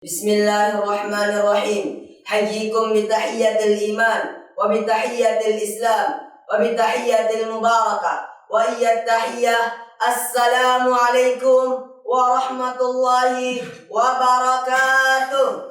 Bismillahirrahmanirrahim. Hayyikum bitahiyyatil iman wa bitahiyyatil islam wa bitahiyyatil mubarakah wa iyyat tahiyyah. Assalamu alaikum warahmatullahi wabarakatuh.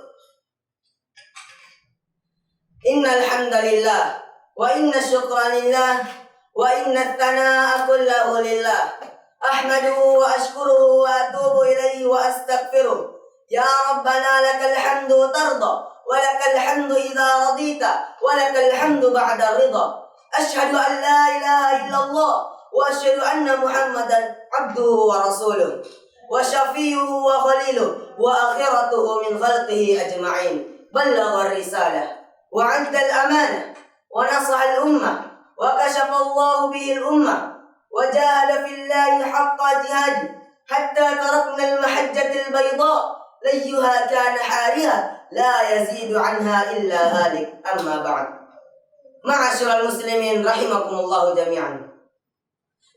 Innal hamdalillah wa inna syukra lillah wa inna thanaa kullahu lillah. Ahmaduhu wa ashkuruhu wa atubu ilaihi wa astaghfiruh. Ya Rabbana lakal hamdu tarda wa lakal hamdu idza radita wa lakal hamdu ba'da ridha. Asyhadu an la ilaha illallah wa asyhadu anna Muhammadan abduhu wa rasuluh wa syafi'uhu wa khaliluh wa akhiratuhu min khalqihi ajma'in. Ballagha risalah wa 'adda al-amanah wa nasaha al-ummah wa kashafa Allahu bihi al-ummah wa jahada fillahi haqqa jihadi hatta tarakna al-mahajjata al-bayda layyuha kana hariha la yazidu anha illa halik. Amma ba'd. Ma'asyiral muslimin rahimakumullah jami'an.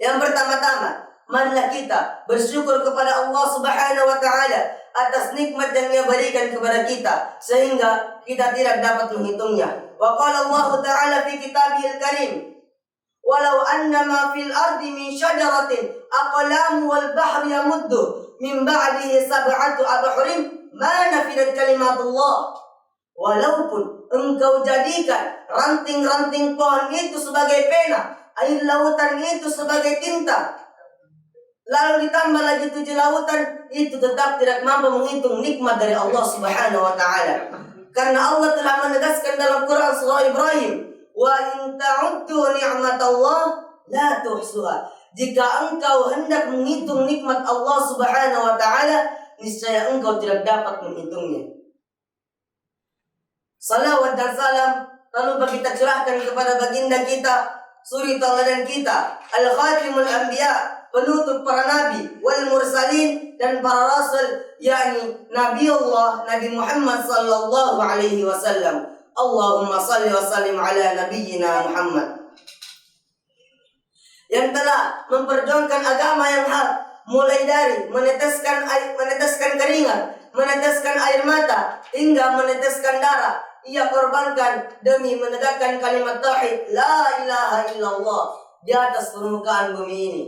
Yang pertama-tama, marilah kita bersyukur kepada Allah Subhanahu wa taala atas nikmat yang Dia berikan kepada kita sehingga kita tidak dapat menghitungnya. Wa qala Allah taala fi kitabihil karim, walau annama fil ardi min syajaratin aqlamu wal bahri yamuddu min ba'dihi sab'atu abhurin ma nafidat kalimatullah. Walaupun engkau jadikan ranting-ranting pohon itu sebagai pena, air lautan itu sebagai tinta, lalu ditambah lagi 7 lautan, itu tetap tidak mampu menghitung nikmat dari Allah Subhanahu wa taala. Karena Allah telah menegaskan dalam Quran surah Ibrahim, wa in ta'uddu ni'matallah la tuhsuha. Jika engkau hendak menghitung nikmat Allah Subhanahu wa taala, niscaya engkau tidak dapat menghitungnya. Salawat dan salam lalu kita curahkan kepada baginda kita, suri tauladan kita, al-khatimul anbiya, penutup para nabi, wal mursalin, dan para rasul, yakni Nabi Allah Nabi Muhammad sallallahu alaihi wasallam. Allahumma salli wa sallim ala nabiyyina Muhammad, yang telah memperjuangkan agama yang hak, mulai dari meneteskan keringat, meneteskan air mata, hingga meneteskan darah. Ia korbankan demi menegakkan kalimat tauhid la ilaha illallah di atas permukaan bumi ini.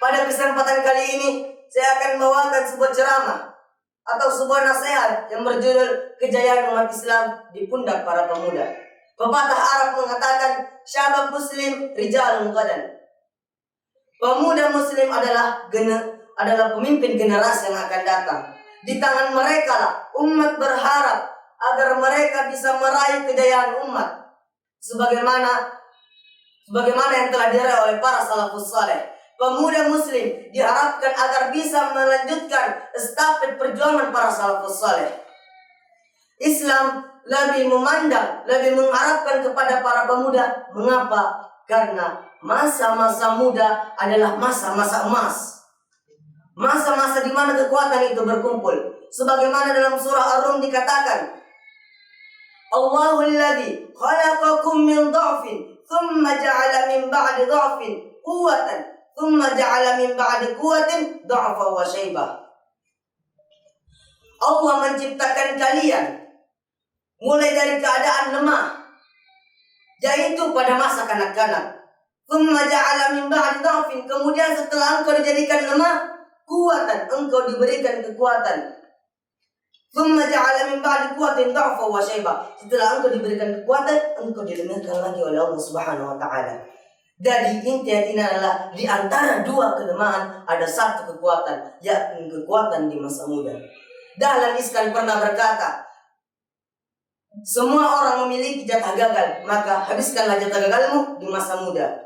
Pada kesempatan kali ini saya akan membawakan sebuah ceramah atau sebuah nasihat yang berjudul kejayaan umat Islam di pundak para pemuda. Pepatah Arab mengatakan, syabab muslim rijalun qadan. Pemuda muslim adalah pemimpin generasi yang akan datang. Di tangan mereka lah umat berharap agar mereka bisa meraih kejayaan umat sebagaimana yang telah diraih oleh para salafus saleh. Pemuda muslim diharapkan agar bisa melanjutkan estafet perjuangan para salafus saleh. Islam lebih mengharapkan kepada para pemuda. Mengapa? Karena masa-masa muda adalah masa-masa emas. Masa-masa di mana kekuatan itu berkumpul. Sebagaimana dalam surah Ar-Rum dikatakan, Allahul ladzi khalaqakum min dha'fin thumma ja'ala min ba'di dha'fin quwwatan thumma ja'ala min ba'di quwwatin dha'fa wa syaibah. Allah menciptakan kalian mulai dari keadaan lemah, yaitu pada masa kanak-kanak. Thumma ja'ala min ba'di dha'fin, kemudian setelah engkau dijadikan lemah, kuatan, engkau diberikan kekuatan. Thumma ja'ala min ba'di quwwatin dha'fa wa syaibah, setelah engkau diberikan kekuatan, engkau dilemahkan lagi oleh Allah Subhanahu wa taala. Jadi intinya adalah di antara dua kelemahan ada satu kekuatan, yakni kekuatan di masa muda. Dahlan Iskan pernah berkata, semua orang memiliki jatah gagal, maka habiskanlah jatah gagalmu di masa muda.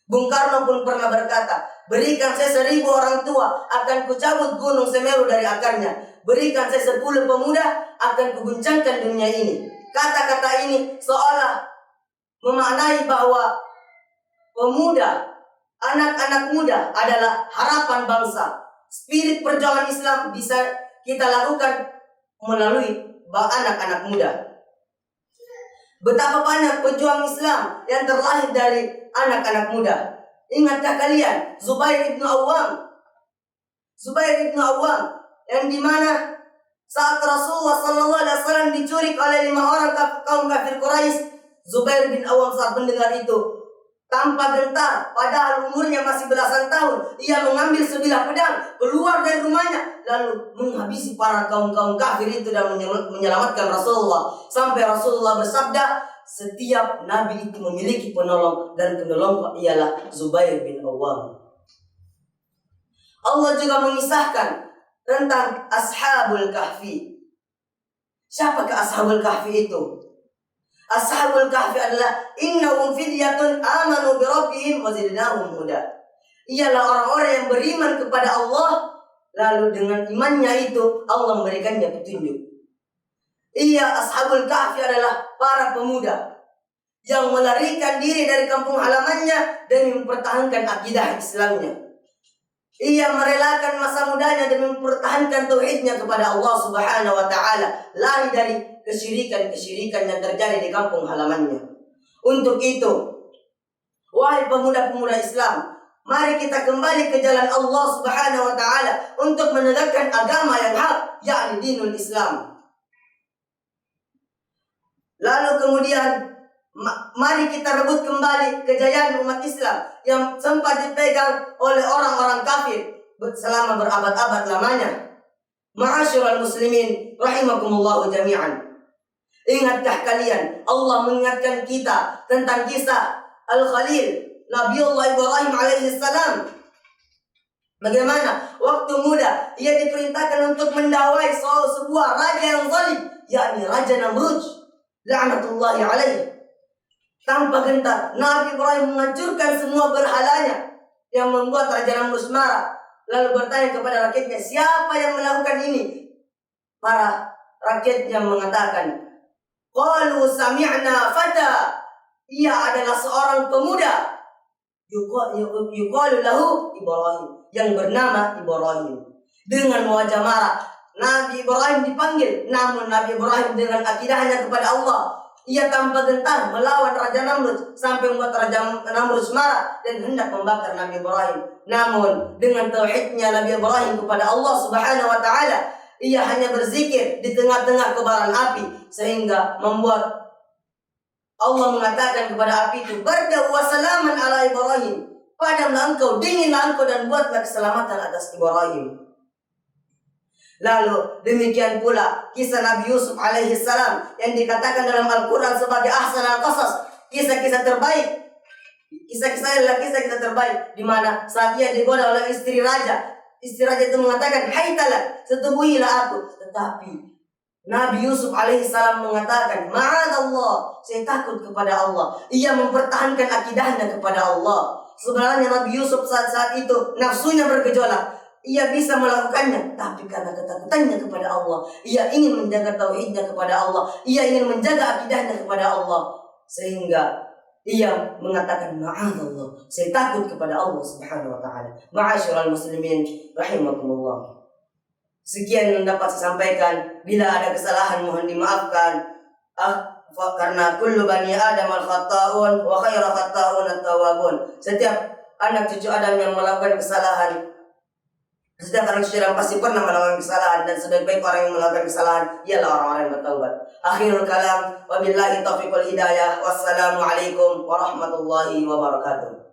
Bung Karno pun pernah berkata, berikan saya 1000 orang tua, akan kucabut gunung Semeru dari akarnya. Berikan saya 10 pemuda, akan kuguncangkan dunia ini. Kata-kata ini seolah memaknai bahwa pemuda, anak-anak muda adalah harapan bangsa. Spirit perjuangan Islam bisa kita lakukan melalui anak-anak muda. Betapa banyak pejuang Islam yang terlahir dari anak-anak muda. Ingatkah kalian Zubair ibn Awam yang dimana Saat Rasulullah sallallahu alaihi wasallam diculik oleh 5 orang kaum kafir Quraisy, Zubair bin Awam saat mendengar itu tanpa gentar, padahal umurnya masih belasan tahun, ia mengambil sebilah pedang, keluar dari rumahnya, lalu menghabisi para kaum kafir itu dan menyelamatkan Rasulullah. Sampai Rasulullah bersabda, setiap nabi itu memiliki penolong, dan penolong ialah Zubair bin Awam. Allah juga mengisahkan tentang Ashabul Kahfi. Siapakah Ashabul Kahfi itu? Ashabul Kahfi adalah innahum fidyatun amanu bi rabbihim wa zidnahum huda. Ialah orang-orang yang beriman kepada Allah, lalu dengan imannya itu Allah memberikannya petunjuk. Ashabul Kahfi adalah para pemuda yang melarikan diri dari kampung halamannya demi mempertahankan akidah Islamnya. Ia merelakan masa mudanya demi mempertahankan tauhidnya kepada Allah Subhanahu wa taala, lari dari kesyirikan yang terjadi di kampung halamannya. Untuk itu, wahai pemuda-pemuda Islam, mari kita kembali ke jalan Allah Subhanahu wa taala untuk menegakkan agama yang hak, yakni dinul Islam. Lalu kemudian mari kita rebut kembali kejayaan umat Islam yang sempat dipegang oleh orang-orang kafir selama berabad-abad lamanya. Ma'asyiral muslimin rahimakumullah jami'an. Ingatkah kalian, Allah mengingatkan kita tentang kisah Al-Khalil, Nabiullah Ibrahim alaihi salam. Bagaimana waktu muda ia diperintahkan untuk mendakwai sebuah raja yang zalim, yakni Raja Namrud laknatullahi alaihi. Tanpa gentar, Nabi Ibrahim menghancurkan semua berhalanya yang membuat Raja Namrud marah. Lalu bertanya kepada rakyatnya, siapa yang melakukan ini? Para rakyatnya mengatakan, qalu sami'na fata. Ia adalah seorang pemuda. Yuqalu lahu Ibrahim, yang bernama Ibrahim. Dengan wajah marah, Nabi Ibrahim dipanggil. Namun Nabi Ibrahim dengan akidahnya kepada Allah, ia tanpa gentar melawan Raja Namrud sampai membuat Raja Namrud marah dan hendak membakar Nabi Ibrahim. Namun dengan tauhidnya Nabi Ibrahim kepada Allah Subhanahu wa taala, ia hanya berzikir di tengah-tengah kobaran api, sehingga membuat Allah mengatakan kepada api itu, barda wa salaman ala Ibrahim, padamlah engkau, dinginlah engkau, dan buatlah keselamatan atas Ibrahim. Lalu demikian pula kisah Nabi Yusuf alaihi salam yang dikatakan dalam Al-Quran sebagai ahsanal qasas, kisah-kisah terbaik. Kisah-kisah adalah kisah-kisah terbaik, di mana saat ia digoda oleh istri raja itu mengatakan, hai talak, setubuhilah aku. Tetapi Nabi Yusuf alaihi salam mengatakan, ma'adallah, saya takut kepada Allah. Ia mempertahankan akidahnya kepada Allah. Sebenarnya Nabi Yusuf saat itu nafsunya bergejolak. Ia bisa melakukannya, tapi karena ketakutannya kepada Allah, ia ingin menjaga tauhidnya kepada Allah, ia ingin menjaga akidahnya kepada Allah, sehingga ia mengatakan ma'adallah, saya takut kepada Allah Subhanahu wa taala. Ma'asyiral muslimin rahimakumullah. Sekian yang dapat saya sampaikan. Bila ada kesalahan mohon dimaafkan. Karena kullu bani Adam al-khatta'un wa khairu khatta'un at-tawwabun. Setiap anak cucu Adam yang melakukan kesalahan, setiap orang cucu Adam pasti pernah melakukan kesalahan, dan sebaik-baik orang yang melakukan kesalahan ialah orang-orang yang bertaubat. Akhirul kalam, wabillahi taufiq wal hidayah. Wassalamualaikum warahmatullahi wabarakatuh.